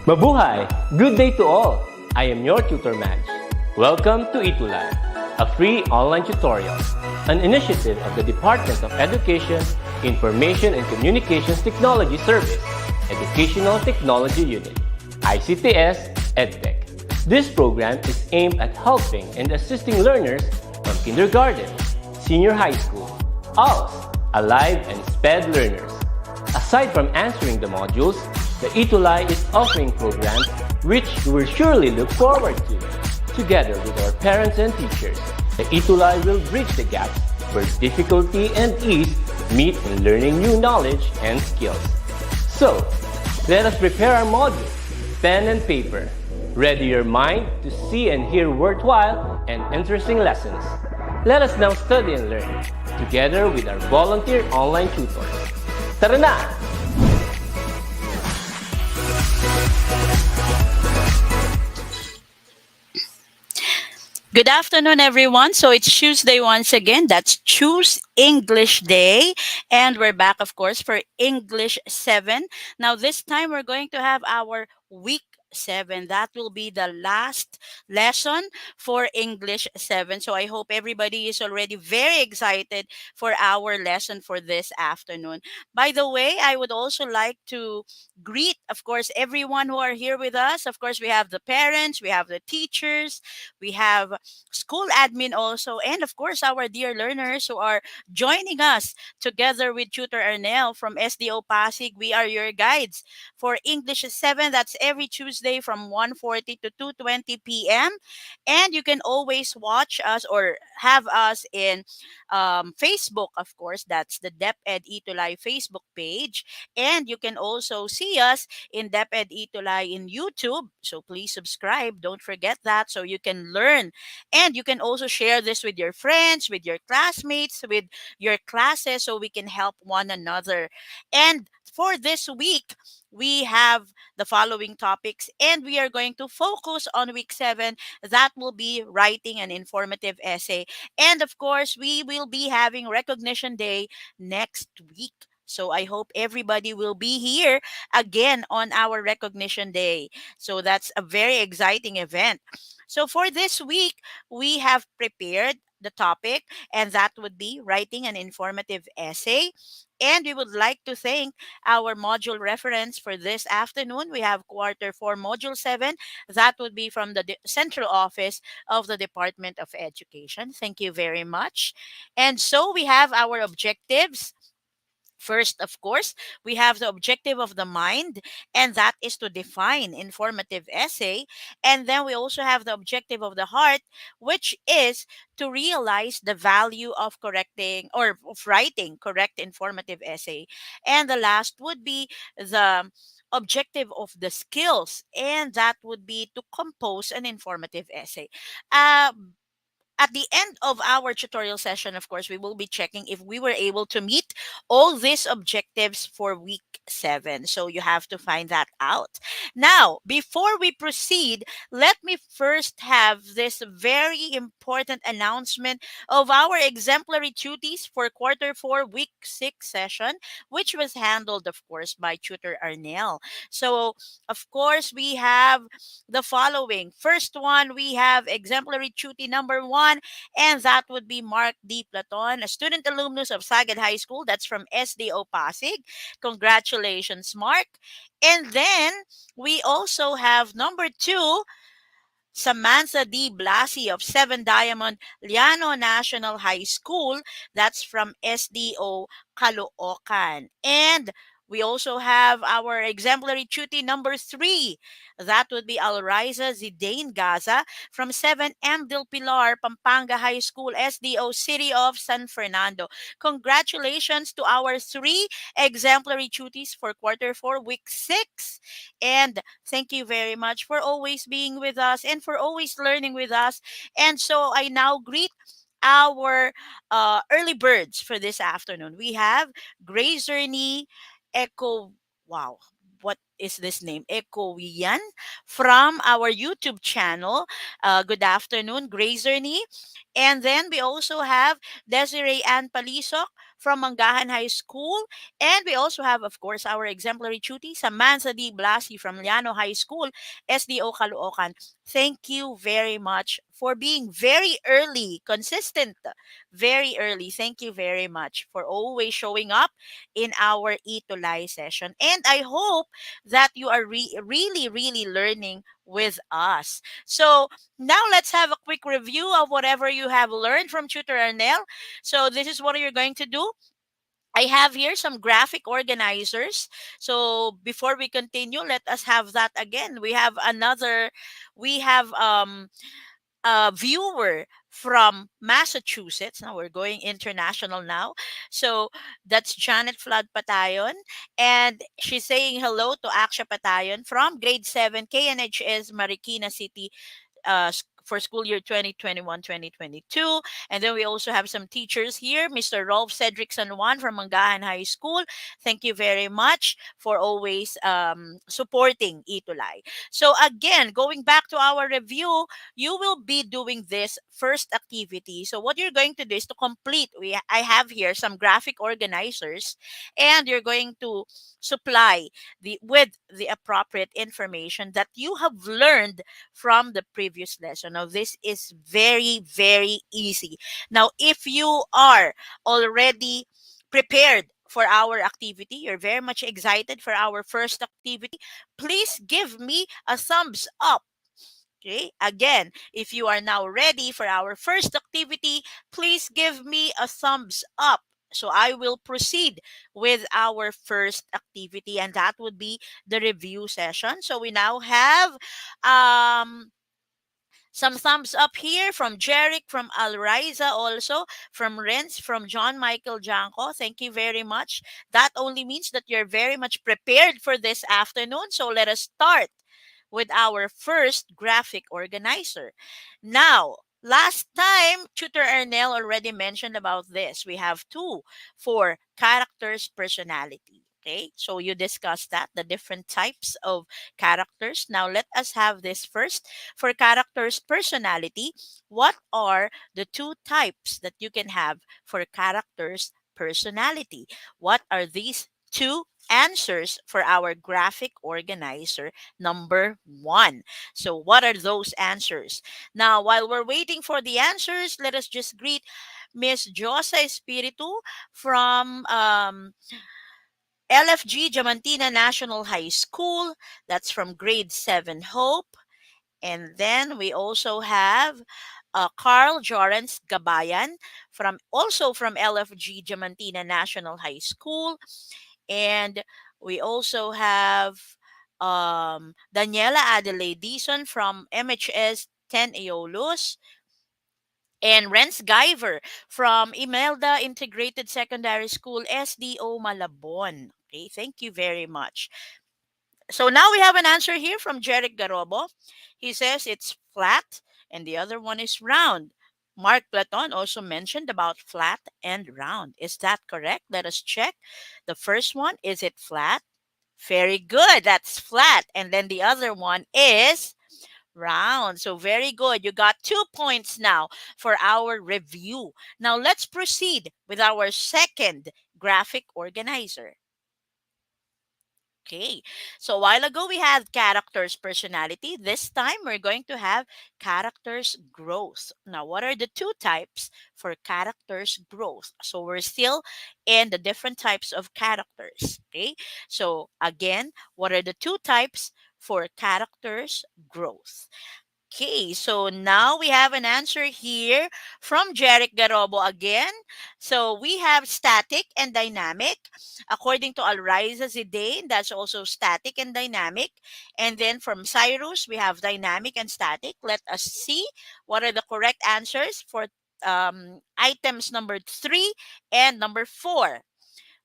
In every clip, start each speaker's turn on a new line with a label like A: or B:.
A: Mabuhay! Good day to all! I am your tutor Madge. Welcome to ETUlay, a free online tutorial, an initiative of the Department of Education, Information and Communications Technology Service, Educational Technology Unit, ICTS EdTech. This program is aimed at helping and assisting learners from kindergarten, senior high school, ALS, Alive, and SPED learners. Aside from answering the modules, the ETUlay is offering programs which you will surely look forward to. Together with our parents and teachers, the ETUlay will bridge the gaps where difficulty and ease meet in learning new knowledge and skills. So, let us prepare our modules, pen and paper. Ready your mind to see and hear worthwhile and interesting lessons. Let us now study and learn, together with our volunteer online tutors. Tara na!
B: Good afternoon, everyone. So it's Tuesday once again. That's Choose English Day. And we're back, of course, for English 7. Now, this time we're going to have our week 7. That will be the last lesson for English 7. So I hope everybody is already very excited for our lesson for this afternoon. By the way, I would also like to greet, of course, everyone who are here with us. Of course, we have the parents, we have the teachers, we have school admin also, and of course, our dear learners who are joining us together with Tutor Arnel from SDO Pasig. We are your guides for English 7. That's every Tuesday from 1:40 to 2:20 p.m. And you can always watch us or have us in Facebook, of course. That's the DepEd ETUlay Facebook page. And you can also see us in DepEd ETUlay in YouTube. So please subscribe. Don't forget that so you can learn. And you can also share this with your friends, with your classmates, with your classes so we can help one another. And for this week, we have the following topics, and we are going to focus on week 7. That will be writing an informative essay. And of course, we will be having Recognition Day next week. So I hope everybody will be here again on our Recognition Day. So that's a very exciting event. So for this week, we have prepared the topic, and that would be writing an informative essay. And we would like to thank our module reference for this afternoon. We have quarter 4, module 7. That would be from the central office of the Department of Education. Thank you very much. And so we have our objectives. First, of course, we have the objective of the mind, and that is to define informative essay. And then we also have the objective of the heart, which is to realize the value of correcting or of writing correct informative essay. And the last would be the objective of the skills, and that would be to compose an informative essay. Uh, at the end of our tutorial session, of course, we will be checking if we were able to meet all these objectives for week 7. So you have to find that out. Now, before we proceed, let me first have this very important announcement of our exemplary duties for quarter 4, week 6 session, which was handled, of course, by Tutor Arnel. So, of course, we have the following. First one, we have exemplary duty number 1, and that would be Mark D. Platon, a student alumnus of Sagad High School. That's from SDO Pasig. Congratulations, Mark. And then we also have number 2, Samantha D. Blasi of 7 Diamond Liano National High School. That's from SDO Caloocan. And we also have our exemplary duty number 3. That would be Alriza Zidane Gaza from 7M Del Pilar, Pampanga High School, SDO City of San Fernando. Congratulations to our 3 exemplary duties for quarter 4, week 6. And thank you very much for always being with us and for always learning with us. And so I now greet our early birds for this afternoon. We have Grace Zerny, Echo, wow, what is this name? Echo Yan from our YouTube channel. Good afternoon, Grace Zerny. And then we also have Desiree Ann Palisok from Mangahan High School. And we also have, of course, our exemplary tuty, Samantha D. Blasi from Liano High School, SDO Caloocan. Thank you very much for being very early, consistent, very early. Thank you very much for always showing up in our ETUlay session. And I hope that you are really, really learning with us. So now let's have a quick review of whatever you have learned from Tutor Arnell. So this is what you're going to do. I have here some graphic organizers. So before we continue, let us have that again. We have a viewer from Massachusetts. Now we're going international now. So that's Janet Flood Patayon. And she's saying hello to Aksha Patayon from grade 7 KNHS Marikina City for school year 2021-2022. And then we also have some teachers here. Mr. Rolf Cedric San Juan from Mangahan High School. Thank you very much for always supporting ETUlay. So again, going back to our review, you will be doing this first activity. So what you're going to do is to complete. I have here some graphic organizers, and you're going to supply the appropriate information that you have learned from the previous lesson. Now, this is very, very easy. Now, if you are already prepared for our activity, you're very much excited for our first activity, please give me a thumbs up. Okay, again, if you are now ready for our first activity, please give me a thumbs up. So I will proceed with our first activity, and that would be the review session. So we now have um, some thumbs up here from Jeric, from Alriza also, from Renz, from John Michael Janko. Thank you very much. That only means that you're very much prepared for this afternoon. So let us start with our first graphic organizer. Now, last time, Tutor Ernell already mentioned about this. We have two for characters personality. Okay, so you discussed that, the different types of characters. Now, let us have this first. For characters personality, what are the two types that you can have for characters personality? What are these two answers for our graphic organizer number one? So, what are those answers? Now, while we're waiting for the answers, let us just greet Miss Josa Espiritu from LFG Diamantina National High School. That's from grade 7 Hope. And then we also have Carl Jorens Gabayan from LFG Diamantina National High School. And we also have Daniela Adelaide Dison from MHS 10 Aeolus, and Renz Guyver from Imelda Integrated Secondary School, SDO Malabon. Okay, thank you very much. So now we have an answer here from Jeric Garobo. He says it's flat and the other one is round. Mark Platon also mentioned about flat and round. Is that correct? Let us check. The first one, is it flat? Very good. That's flat. And then the other one is round. So very good. You got 2 points now for our review. Now let's proceed with our second graphic organizer. Okay, so a while ago we had characters personality. This time we're going to have characters growth. Now, what are the two types for characters growth? So we're still in the different types of characters. Okay, so again, what are the two types for characters growth? Okay, so now we have an answer here from Jeric Garobo again. So we have static and dynamic. According to Alriza Zidane, that's also static and dynamic. And then from Cyrus, we have dynamic and static. Let us see what are the correct answers for items number 3 and number 4.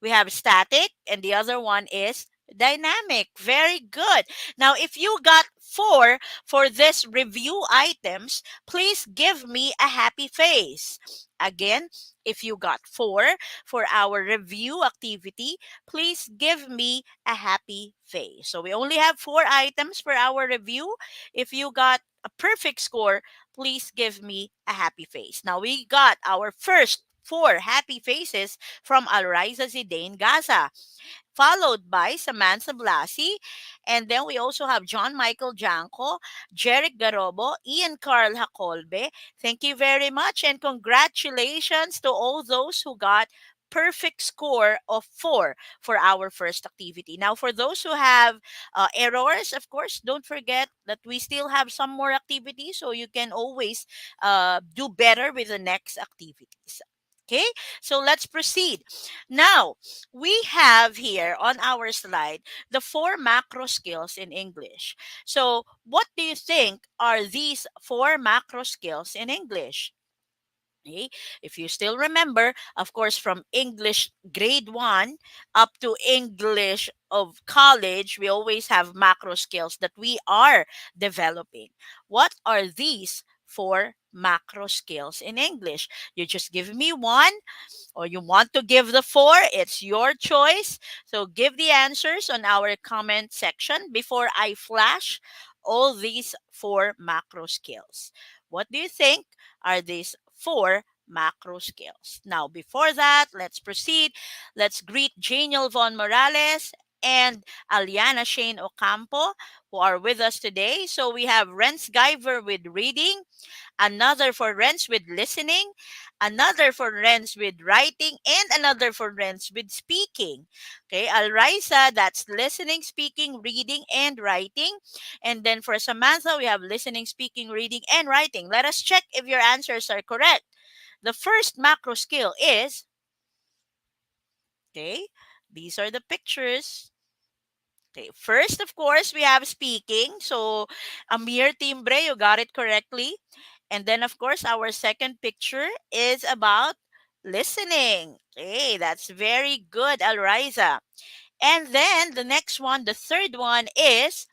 B: We have static, and the other one is dynamic. Very good. Now, if you got 4 for this review items, please give me a happy face. Again, if you got 4 for our review activity, please give me a happy face. So we only have 4 items for our review. If you got a perfect score, please give me a happy face. Now, we got our first four happy faces from Alriza Zidane Gaza, followed by Samantha Blasi. And then we also have John Michael Janko, Jeric Garobo, Ian Carl Hakolbe. Thank you very much, and congratulations to all those who got perfect score of 4 for our first activity. Now, for those who have errors, of course, don't forget that we still have some more activities, so you can always do better with the next activities. Okay, so let's proceed. Now, we have here on our slide the four macro skills in English. So, what do you think are these four macro skills in English? Okay. If you still remember, of course, from English grade 1 up to English of college, we always have macro skills that we are developing. What are these four macro skills in English? You just give me one, or you want to give the four, it's your choice. So give the answers on our comment section before I flash all these four macro skills. What do you think are these four macro skills? Now, before that, let's proceed. Let's greet Janiel Von Morales and Aliana Shane Ocampo, who are with us today. So we have Renz Guyver with reading, another for Renz with listening, another for Renz with writing, and another for Renz with speaking. Okay, Alrisa, that's listening, speaking, reading, and writing. And then for Samantha, we have listening, speaking, reading, and writing. Let us check if your answers are correct. The first macro skill is, okay, these are the pictures. Okay, first, of course, we have speaking. So, Amir Timbre, you got it correctly. And then, of course, our second picture is about listening. Okay, that's very good, Alriza. And then the next one, the third one is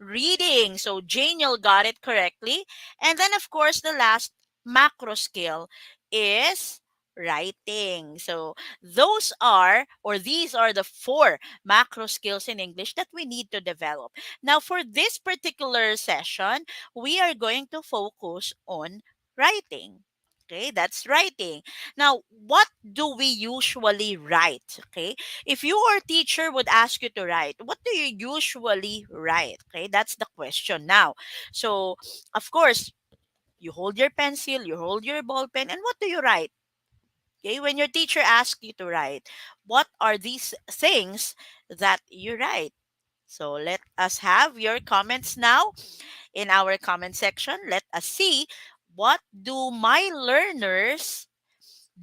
B: reading. So Janiel got it correctly. And then, of course, the last macro skill is writing. So those are, or these are the four macro skills in English that we need to develop. Now, for this particular session, we are going to focus on writing. Okay, that's writing. Now, what do we usually write? Okay, if your teacher would ask you to write, what do you usually write? Okay, that's the question now. So, of course, you hold your pencil, you hold your ball pen, and what do you write? Okay, when your teacher asks you to write, what are these things that you write? So, let us have your comments now in our comment section. Let us see, what do my learners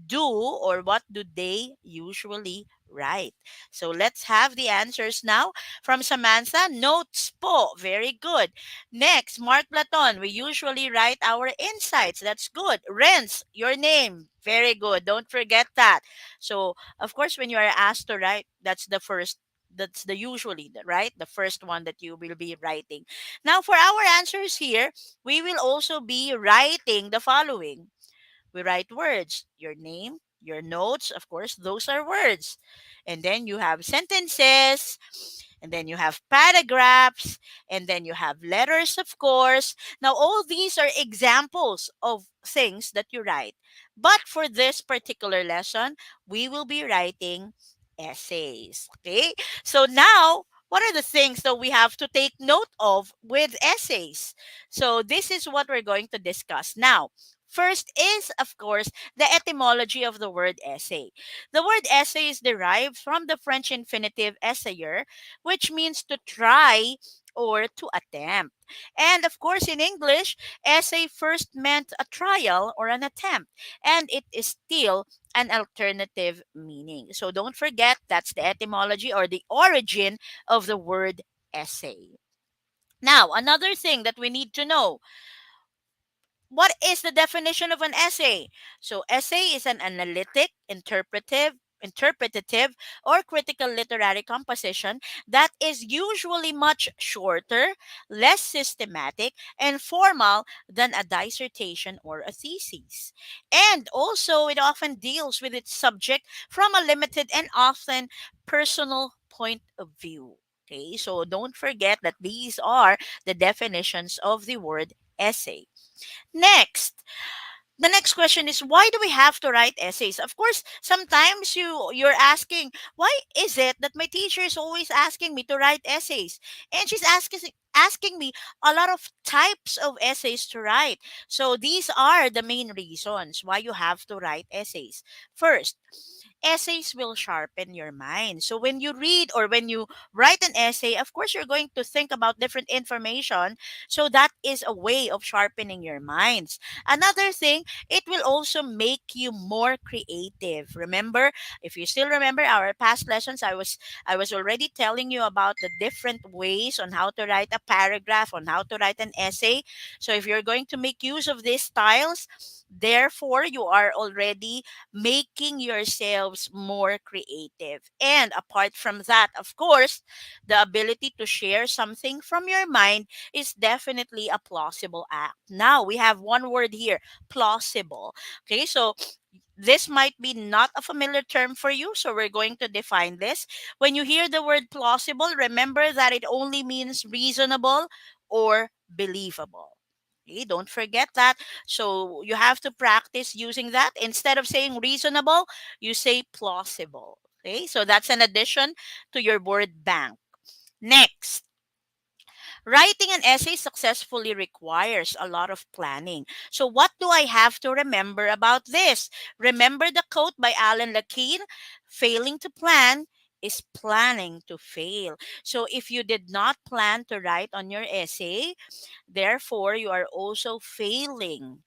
B: do, or what do they usually write? So let's have the answers now from Samantha. Notes po. Very good. Next, Mark Platon. We usually write our insights. That's good. Renz, your name. Very good. Don't forget that. So, of course, when you are asked to write, that's the first. That's the usually, right? The first one that you will be writing. Now, for our answers here, we will also be writing the following. We write words, your name, your notes, of course, those are words. And then you have sentences, and then you have paragraphs, and then you have letters, of course. Now, all these are examples of things that you write. But for this particular lesson, we will be writing essays. Okay? So now, what are the things that we have to take note of with essays? So this is what we're going to discuss now. First is, of course, the etymology of the word essay. The word essay is derived from the French infinitive essayer, which means to try or to attempt. And of course, in English, essay first meant a trial or an attempt, and it is still an alternative meaning. So don't forget, that's the etymology or the origin of the word essay. Now, another thing that we need to know, what is the definition of an essay? So, essay is an analytic, interpretative, or critical literary composition that is usually much shorter, less systematic, and formal than a dissertation or a thesis. And also, it often deals with its subject from a limited and often personal point of view. Okay, so don't forget that these are the definitions of the word essay. Next, the next question is, why do we have to write essays? Of course, sometimes you're asking, why is it that my teacher is always asking me to write essays, and she's asking me a lot of types of essays to write. So these are the main reasons why you have to write essays. First, essays will sharpen your mind. So when you read or when you write an essay, of course you're going to think about different information. So that is a way of sharpening your minds. Another thing, it will also make you more creative. Remember, if you still remember our past lessons, I was already telling you about the different ways on how to write a paragraph, on how to write an essay. So if you're going to make use of these styles, therefore you are already making yourselves more creative. And apart from that, of course, the ability to share something from your mind is definitely a plausible act. Now, we have one word here, plausible. Okay, so this might be not a familiar term for you, so we're going to define this. When you hear the word plausible, remember that it only means reasonable or believable. Okay, don't forget that. So you have to practice using that. Instead of saying reasonable, you say plausible. Okay, so that's an addition to your word bank. Next, writing an essay successfully requires a lot of planning. So, what do I have to remember about this? Remember the quote by Alan Lakin: failing to plan is planning to fail. So, if you did not plan to write on your essay, therefore, you are also failing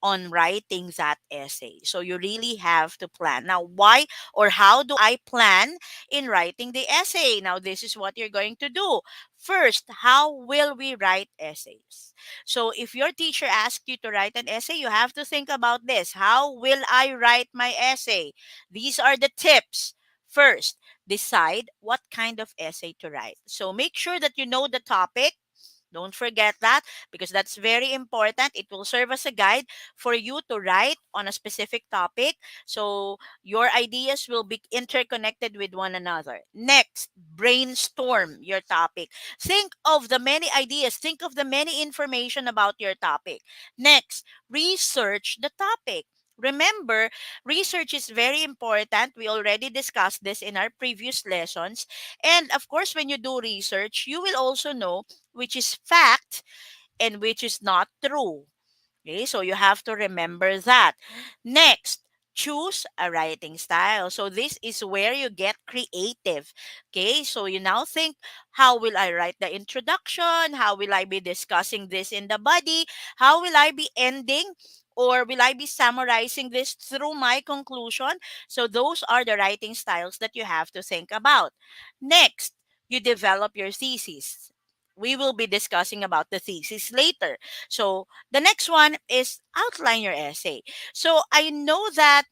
B: on writing that essay. So you really have to plan. Now, why or how do I plan in writing the essay? Now, this is what you're going to do. First, how will we write essays? So if your teacher asks you to write an essay, you have to think about this. How will I write my essay? These are the tips. First, decide what kind of essay to write. So make sure that you know the topic. Don't forget that, because that's very important. It will serve as a guide for you to write on a specific topic. So your ideas will be interconnected with one another. Next, brainstorm your topic. Think of the many ideas, think of the many information about your topic. Next, research the topic. Remember, research is very important. We already discussed this in our previous lessons. And of course, when you do research, you will also know which is fact and which is not true. Okay, so you have to remember that. Next, choose a writing style. So this is where you get creative. Okay, so you now think, how will I write the introduction? How will I be discussing this in the body? How will I be ending? Or will I be summarizing this through my conclusion? So those are the writing styles that you have to think about. Next, you develop your thesis. We will be discussing about the thesis later. So the next one is outline your essay. So I know that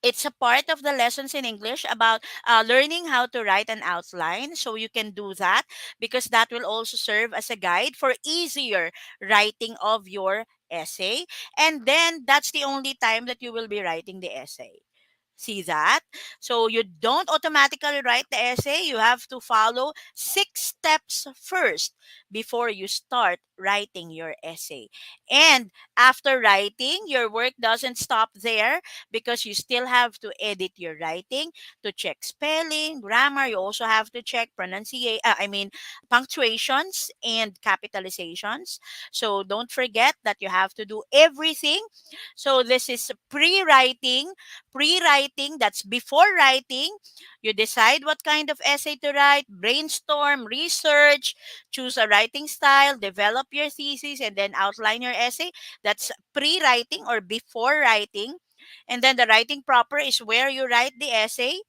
B: it's a part of the lessons in English about learning how to write an outline. So you can do that, because that will also serve as a guide for easier writing of your essay. And then that's the only time that you will be writing the essay. See that? So you don't automatically write the essay. You have to follow 6 steps first before you start writing your essay. And after writing, your work doesn't stop there, because you still have to edit your writing to check spelling, grammar. You also have to check punctuations and capitalizations. So don't forget that you have to do everything. So this is pre-writing. Pre-writing, that's before writing. You decide what kind of essay to write, brainstorm, research, choose a writing style, develop your thesis, and then outline your essay. That's pre-writing or before writing. And then the writing proper is where you write the essay.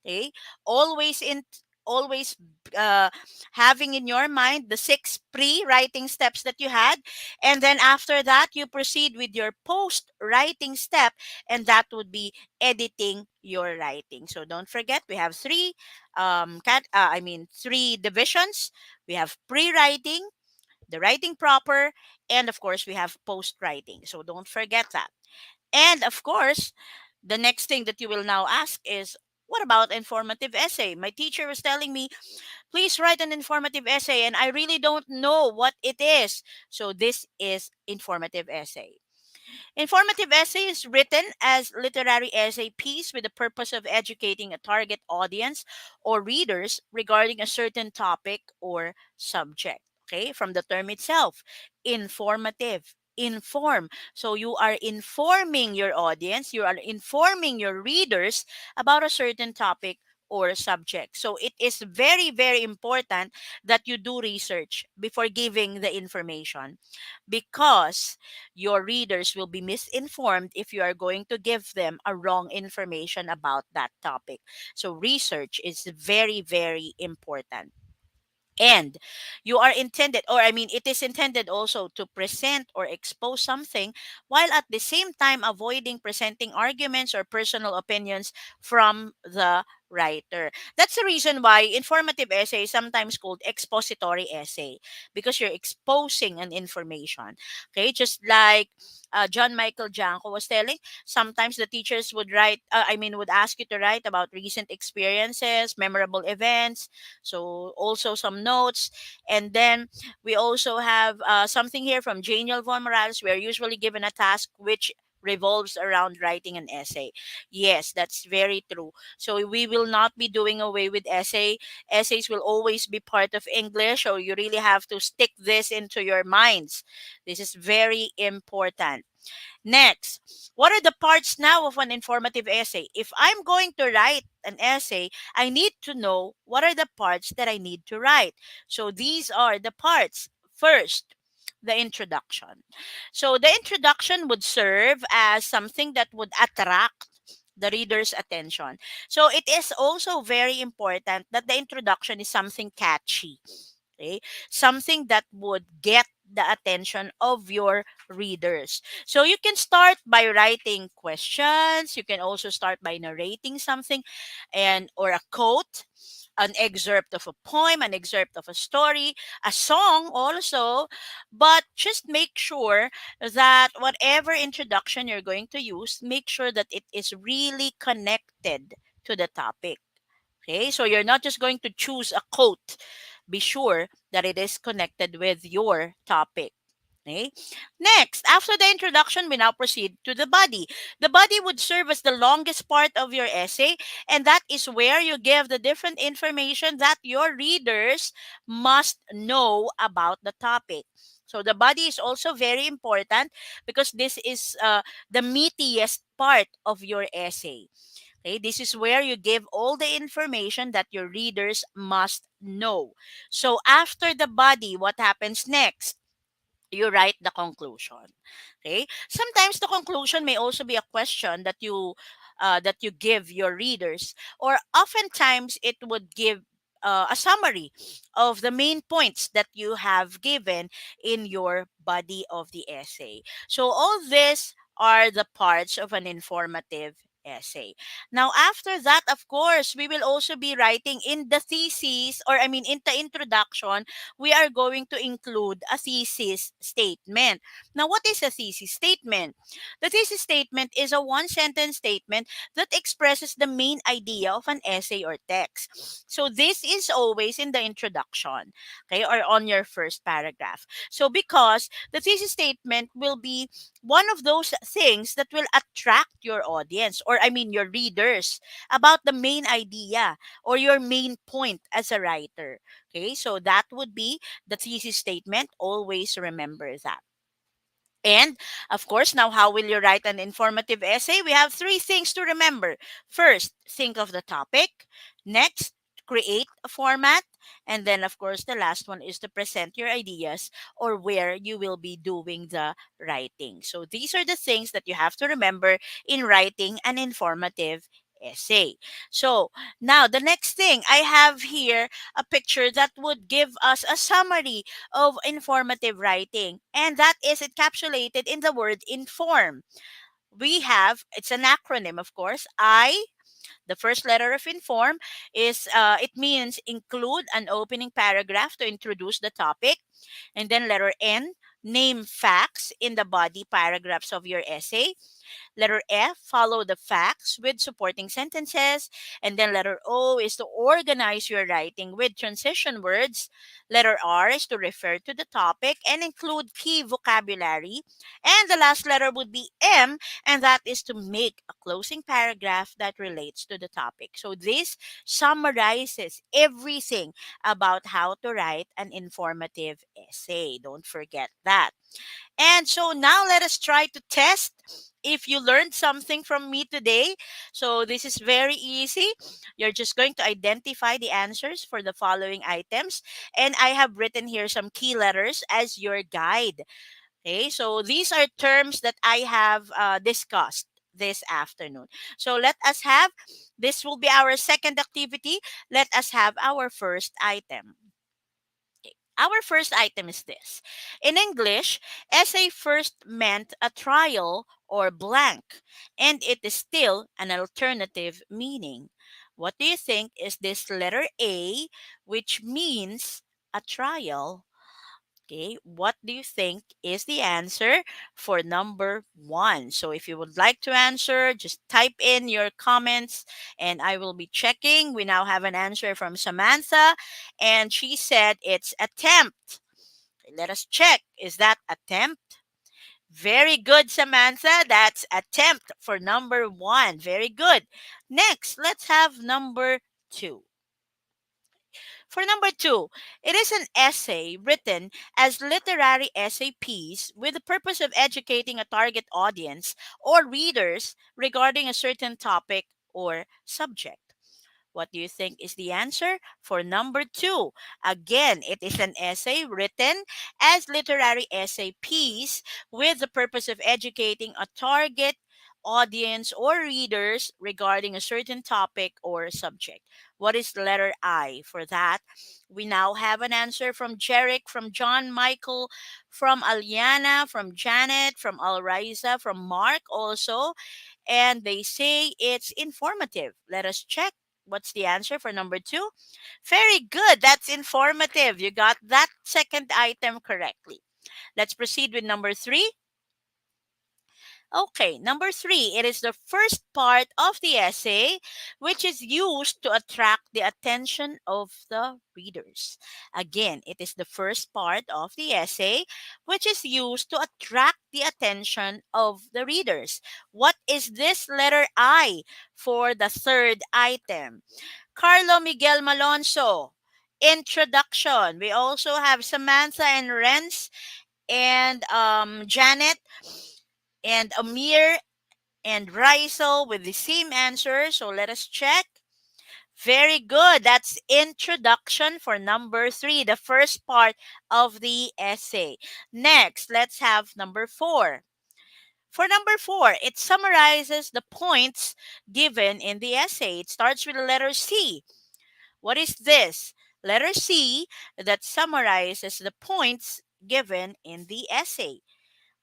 B: Okay, always in always uh, having in your mind the 6 pre-writing steps that you had, and then after that you proceed with your post-writing step, and that would be editing your writing. So don't forget, we have three divisions. We have pre-writing, the writing proper, and of course we have post-writing. So don't forget that. And of course, the next thing that you will now ask is, what about informative essay? My teacher was telling me please write an informative essay, and I really don't know what it is. So this is informative essay. Informative essay is written as literary essay piece with the purpose of educating a target audience or readers regarding a certain topic or subject. Okay, from the term itself, informative. Inform. So you are informing your audience, you are informing your readers about a certain topic or subject. So it is very, very important that you do research before giving the information, because your readers will be misinformed if you are going to give them a wrong information about that topic. So research is very, very important. And you are intended, or I mean, it is intended also to present or expose something while at the same time avoiding presenting arguments or personal opinions from the writer. That's the reason why informative essay is sometimes called expository essay, because you're exposing an information. Okay, just like John Michael Janko was telling, sometimes the teachers would would ask you to write about recent experiences, memorable events, so also some notes. And then we also have something here from Janiel Von Morales. We are usually given a task which revolves around writing an essay. Yes, that's very true. So we will not be doing away with essay. Essays will always be part of English, so you really have to stick this into your minds. This is very important. Next, what are the parts now of an informative essay? If I'm going to write an essay, I need to know what are the parts that I need to write. So these are the parts. First, the introduction. So the introduction would serve as something that would attract the reader's attention. So it is also very important that the introduction is something catchy. Okay? Something that would get the attention of your readers. So you can start by writing questions. You can also start by narrating something, and or a quote, an excerpt of a poem, an excerpt of a story, a song also. But just make sure that whatever introduction you're going to use, make sure that it is really connected to the topic. Okay, so you're not just going to choose a quote. Be sure that it is connected with your topic. Okay. Next, after the introduction, we now proceed to the body. The body would serve as the longest part of your essay, and that is where you give the different information that your readers must know about the topic. So the body is also very important because this is the meatiest part of your essay. Okay, this is where you give all the information that your readers must know. So after the body, what happens next? You write the conclusion. Okay, sometimes the conclusion may also be a question that you give your readers, or oftentimes it would give a summary of the main points that you have given in your body of the essay. So all this are the parts of an informative essay. Now after that, of course, we will also be writing in the thesis, or I mean in the introduction, we are going to include a thesis statement. Now, what is a thesis statement? The thesis statement is a one sentence statement that expresses the main idea of an essay or text. So, this is always in the introduction, okay, or on your first paragraph. So, because the thesis statement will be one of those things that will attract your audience, or I mean your readers, about the main idea or your main point as a writer. Okay, so that would be the thesis statement. Always remember that. And of course, now how will you write an informative essay? We have three things to remember. First, think of the topic. Next, create a format. And then, of course, the last one is to present your ideas or where you will be doing the writing. So these are the things that you have to remember in writing an informative essay. So now the next thing I have here, a picture that would give us a summary of informative writing, and that is encapsulated in the word inform. We have, it's an acronym, of course. The first letter of inform is, it means include an opening paragraph to introduce the topic. And then letter N, name facts in the body paragraphs of your essay. Letter F, follow the facts with supporting sentences. And then letter O is to organize your writing with transition words. Letter R is to refer to the topic and include key vocabulary. And the last letter would be M, and that is to make a closing paragraph that relates to the topic. So this summarizes everything about how to write an informative essay. Don't forget that. And so now let us try to test if you learned something from me today. So this is very easy. You're just going to identify the answers for the following items. And I have written here some key letters as your guide. Okay, so these are terms that I have discussed this afternoon. So let us have, this will be our second activity. Let us have our first item. Our first item is this. In English, essay first meant a trial or blank, and it is still an alternative meaning. What do you think is this letter A, which means a trial? Okay, what do you think is the answer for number one? So if you would like to answer, just type in your comments and I will be checking. We now have an answer from Samantha and she said it's attempt. Let us check. Is that attempt? Very good, Samantha. That's attempt for number one. Very good. Next, let's have number two. For number two, it is an essay written as literary essay piece with the purpose of educating a target audience or readers regarding a certain topic or subject. What do you think is the answer for number two? Again, it is an essay written as literary essay piece with the purpose of educating a target audience or readers regarding a certain topic or subject. What is the letter I for that? We now have an answer from Jerick, from John Michael, from Aliana, from Janet, from Alriza, from Mark also. And they say it's informative. Let us check. What's the answer for number two? Very good. That's informative. You got that second item correctly. Let's proceed with number three. Okay, number three, it is the first part of the essay which is used to attract the attention of the readers. Again, it is the first part of the essay which is used to attract the attention of the readers. What is this letter I for the third item? Carlo Miguel Malonzo. Introduction. We also have Samantha and Renz and Janet and Amir and Raisel with the same answer. So let us check. Very good. That's introduction for number three, the first part of the essay. Next, let's have number four. For number four, it summarizes the points given in the essay. It starts with the letter C. What is this? Letter C that summarizes the points given in the essay.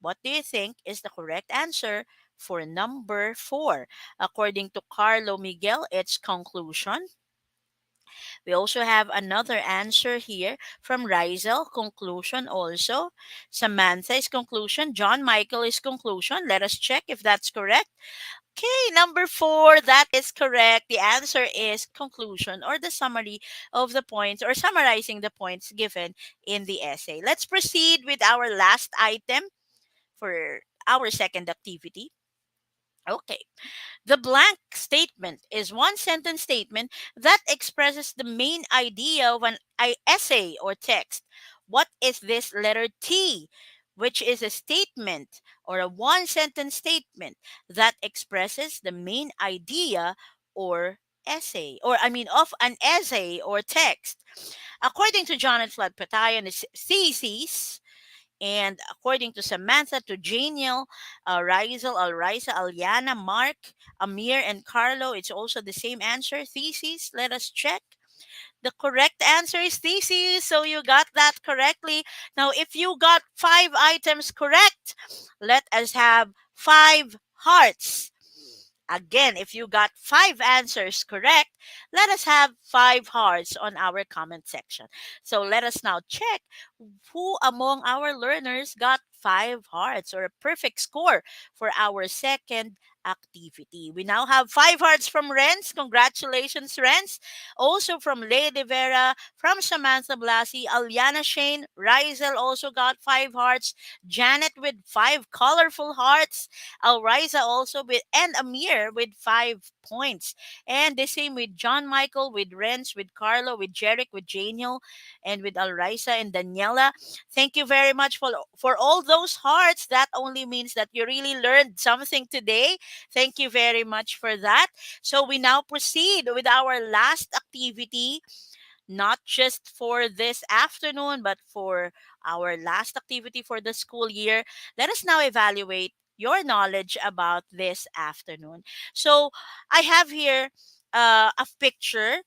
B: What do you think is the correct answer for number four? According to Carlo Miguel, it's conclusion. We also have another answer here from Rizel, conclusion also. Samantha is conclusion. John Michael is conclusion. Let us check if that's correct. Okay, number four, that is correct. The answer is conclusion or the summary of the points or summarizing the points given in the essay. Let's proceed with our last item for our second activity. Okay. The blank statement is one sentence statement that expresses the main idea of an essay or text. What is this letter T? Which is a statement or a one sentence statement that expresses the main idea or essay or I mean of an essay or text. According to Jonathan Flood Patayan, it's thesis. And according to Samantha, to Janiel, Rizel, Alriza, Aliana, Mark, Amir, and Carlo, it's also the same answer, thesis. Let us check. The correct answer is thesis. So you got that correctly. Now, if you got five items correct, let us have five hearts. Again, if you got 5 answers correct, let us have 5 hearts on our comment section. So let us now check who among our learners got 5 hearts or a perfect score for our second activity. We now have 5 hearts from Renz. Congratulations, Renz. Also from Lady Vera, from Samantha Blasi, Aliana Shane, Rizel also got 5 hearts, Janet with 5 colorful hearts, Alriza also with, and Amir with 5 points. And the same with John Michael, with Renz, with Carlo, with Jeric, with Janiel, and with Alriza and Daniela. Thank you very much for all those hearts. That only means that you really learned something today. Thank you very much for that. So we now proceed with our last activity, not just for this afternoon, but for our last activity for the school year. Let us now evaluate your knowledge about this afternoon. So I have here a picture.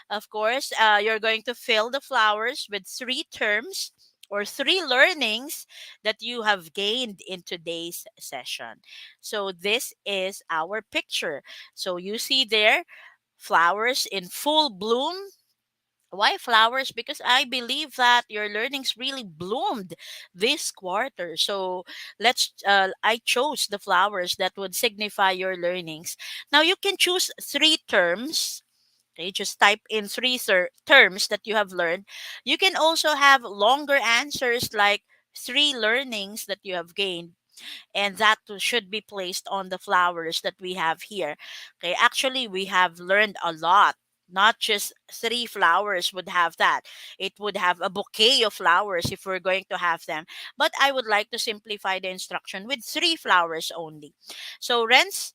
B: Of course, you're going to fill the flowers with 3 terms or 3 learnings that you have gained in today's session. So this is our picture. So you see there flowers in full bloom. Why flowers? Because I believe that your learnings really bloomed this quarter. So I chose the flowers that would signify your learnings. Now you can choose 3 terms. Okay, just type in 3 terms that you have learned. You can also have longer answers like 3 learnings that you have gained, and that should be placed on the flowers that we have here. Okay, actually, we have learned a lot. Not just 3 flowers would have that. It would have a bouquet of flowers if we're going to have them. But I would like to simplify the instruction with 3 flowers only. So, Renz,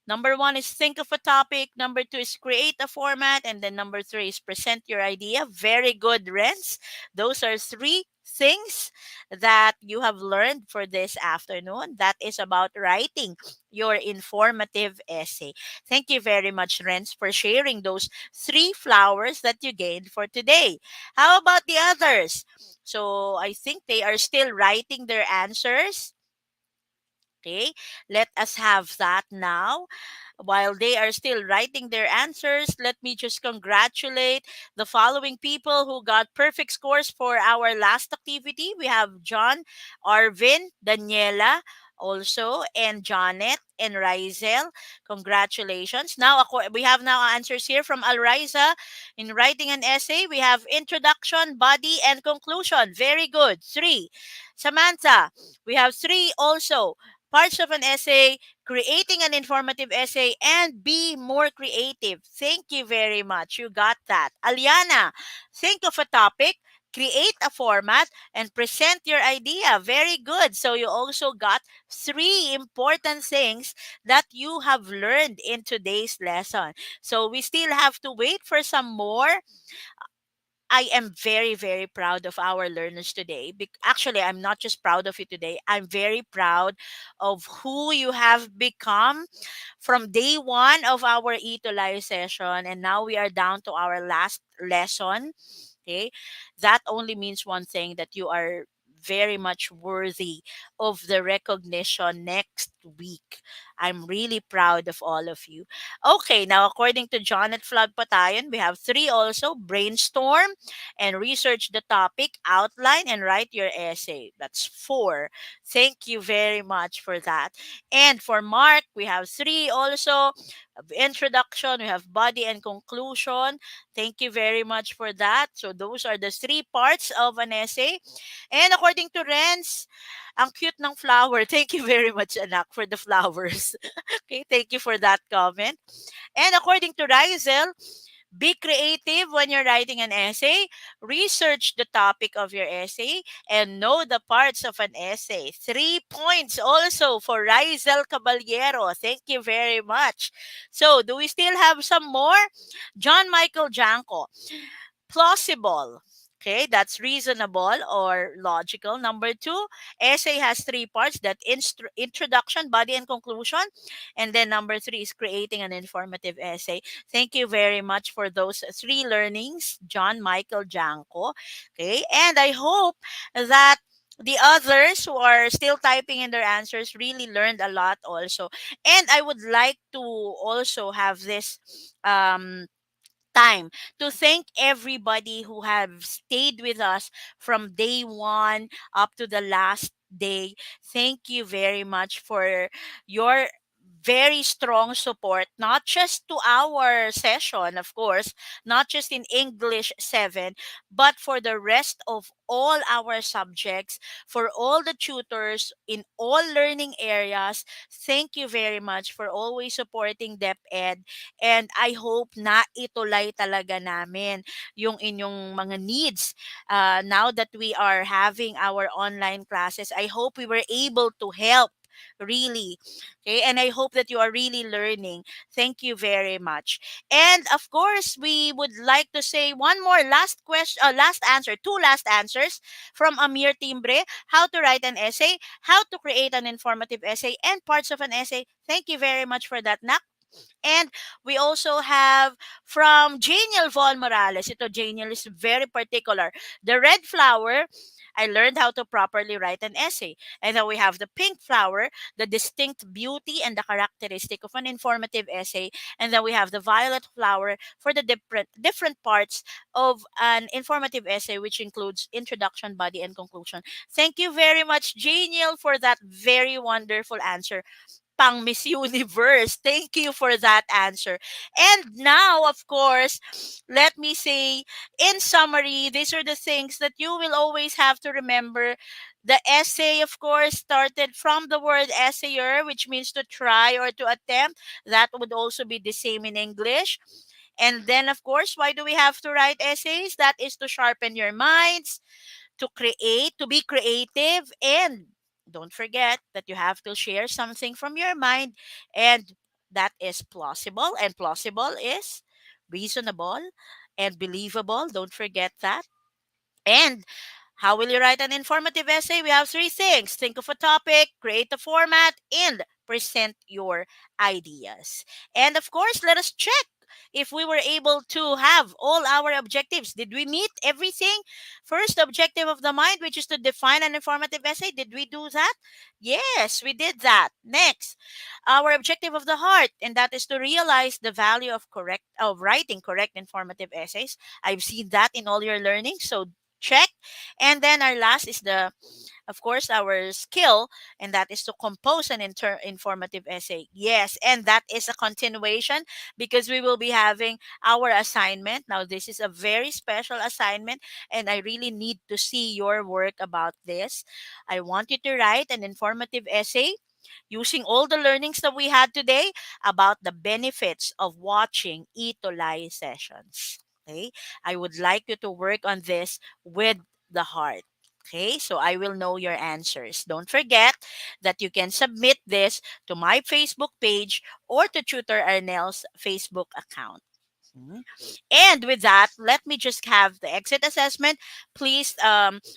B: number 1 is think of a topic. Number 2 is create a format. And then number 3 is present your idea. Very good, Renz. Those are 3 things that you have learned for this afternoon. That is about writing your informative essay. Thank you very much, Renz, for sharing those 3 flowers that you gained for today. How about the others? So I think they are still writing their answers. Okay, let us have that now. While they are still writing their answers, let me just congratulate the following people who got perfect scores for our last activity. We have John, Arvin, Daniela, also, and Janet and Rizel. Congratulations. Now, we have now answers here from Alriza. In writing an essay, we have introduction, body, and conclusion. Very good. 3. Samantha, we have 3 also. Parts of an essay, creating an informative essay, and be more creative. Thank you very much. You got that. Aliana, think of a topic, create a format, and present your idea. Very good. So you also got 3 important things that you have learned in today's lesson. So we still have to wait for some more. I am very, very proud of our learners today. Actually, I'm not just proud of you today. I'm very proud of who you have become from day 1 of our ETUlay session. And now we are down to our last lesson. Okay. That only means one thing, that you are very much worthy of the recognition next week. I'm really proud of all of you. Okay, now according to Janet Flood Patayan, we have 3 also: brainstorm and research the topic, outline, and write your essay. That's 4. Thank you very much for that. And for Mark, we have 3 also: introduction, we have body, and conclusion. Thank you very much for that. So those are the 3 parts of an essay. And according to Renz, ang cute ng flower. Thank you very much, anak, for the flowers. Okay, thank you for that comment. And according to Rizel, be creative when you're writing an essay. Research the topic of your essay and know the parts of an essay. 3 points also for Rizel Caballero. Thank you very much. So, do we still have some more? John Michael Janko. Plausible. Okay, that's reasonable or logical. Number 2, essay has 3 parts: that introduction, body, and conclusion. And then number 3 is creating an informative essay. Thank you very much for those 3 learnings, John Michael Janko. Okay, and I hope that the others who are still typing in their answers really learned a lot also. And I would like to also have this um time to thank everybody who have stayed with us from day one up to the last day. Thank you very much for your very strong support, not just to our session, of course, not just in English 7, but for the rest of all our subjects, for all the tutors in all learning areas. Thank you very much for always supporting DepEd. And I hope na itulay talaga namin yung inyong mga needs. Now that we are having our online classes, I hope we were able to help really. Okay, and I hope that you are really learning. Thank you very much. And of course, we would like to say one more last question, last answer, two last answers from Amir Timbre: how to write an essay, how to create an informative essay, and parts of an essay. Thank you very much for that, Nak. And we also have from Janiel Von Morales. Ito, Janiel is very particular. The red flower, I learned how to properly write an essay. And then we have the pink flower, the distinct beauty and the characteristic of an informative essay. And then we have the violet flower for the different parts of an informative essay, which includes introduction, body, and conclusion. Thank you very much, Janiel, for that very wonderful answer. Pang Miss Universe. Thank you for that answer. And now, of course, let me say, in summary, these are the things that you will always have to remember. The essay, of course, started from the word essayer, which means to try or to attempt. That would also be the same in English. And then, of course, why do we have to write essays? That is to sharpen your minds, to create, to be creative, and don't forget that you have to share something from your mind, and that is plausible, and plausible is reasonable and believable. Don't forget that. And how will you write an informative essay? We have three things: think of a topic, create a format, and present your ideas. And of course, let us check if we were able to have all our objectives. Did we meet everything? First objective of the mind, which is to define an informative essay. Did we do that? Yes, we did that. Next, our objective of the heart, and that is to realize the value of writing correct informative essays. I've seen that in all your learning, so check. And then our last is the, of course, our skill, and that is to compose an informative essay. Yes, and that is a continuation because we will be having our assignment. Now, this is a very special assignment, and I really need to see your work about this. I want you to write an informative essay using all the learnings that we had today about the benefits of watching ETUlay sessions. Okay, I would like you to work on this with the heart. Okay, so I will know your answers. Don't forget that you can submit this to my Facebook page or to Tutor Arnell's Facebook account. Mhm. And with that, let me just have the exit assessment. Please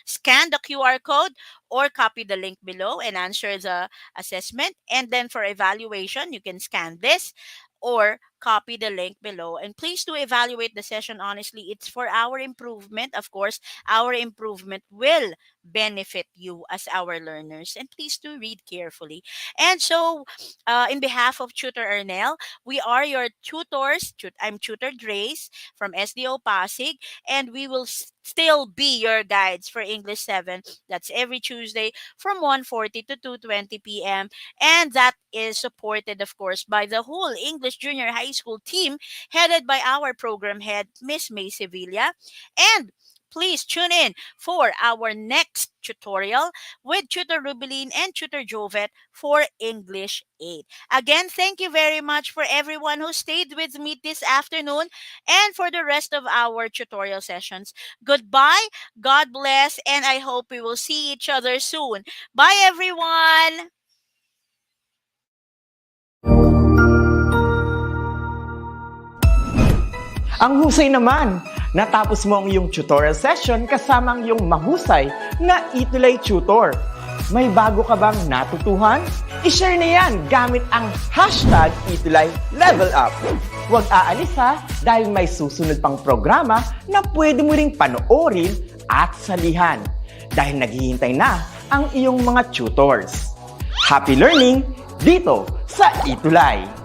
B: scan the QR code or copy the link below and answer the assessment. And then for evaluation, you can scan this or copy the link below. And please do evaluate the session honestly. It's for our improvement. Of course, our improvement will benefit you as our learners. And please do read carefully. And so, in behalf of Tutor Ernell, we are your tutors. I'm Tutor Grace from SDO Pasig, and we will still be your guides for English 7. That's every Tuesday from 1:40 to 2:20 p.m. And that is supported, of course, by the whole English Junior High School team headed by our program head, Miss May Sevilla. And please tune in for our next tutorial with Tutor Rubeline and Tutor Jovet for English 8. Again, thank you very much for everyone who stayed with me this afternoon and for the rest of our tutorial sessions. Goodbye, God bless, and I hope we will see each other soon. Bye, everyone!
C: Ang husay naman! Natapos mo ang iyong tutorial session kasama ang iyong mahusay na ETUlay tutor. May bago ka bang natutuhan? I-share na yan gamit ang hashtag #ETUlayLevelUp. Huwag aalis ha, dahil may susunod pang programa na pwede mo ring panoorin at salihan. Dahil naghihintay na ang iyong mga tutors. Happy learning dito sa ETUlay!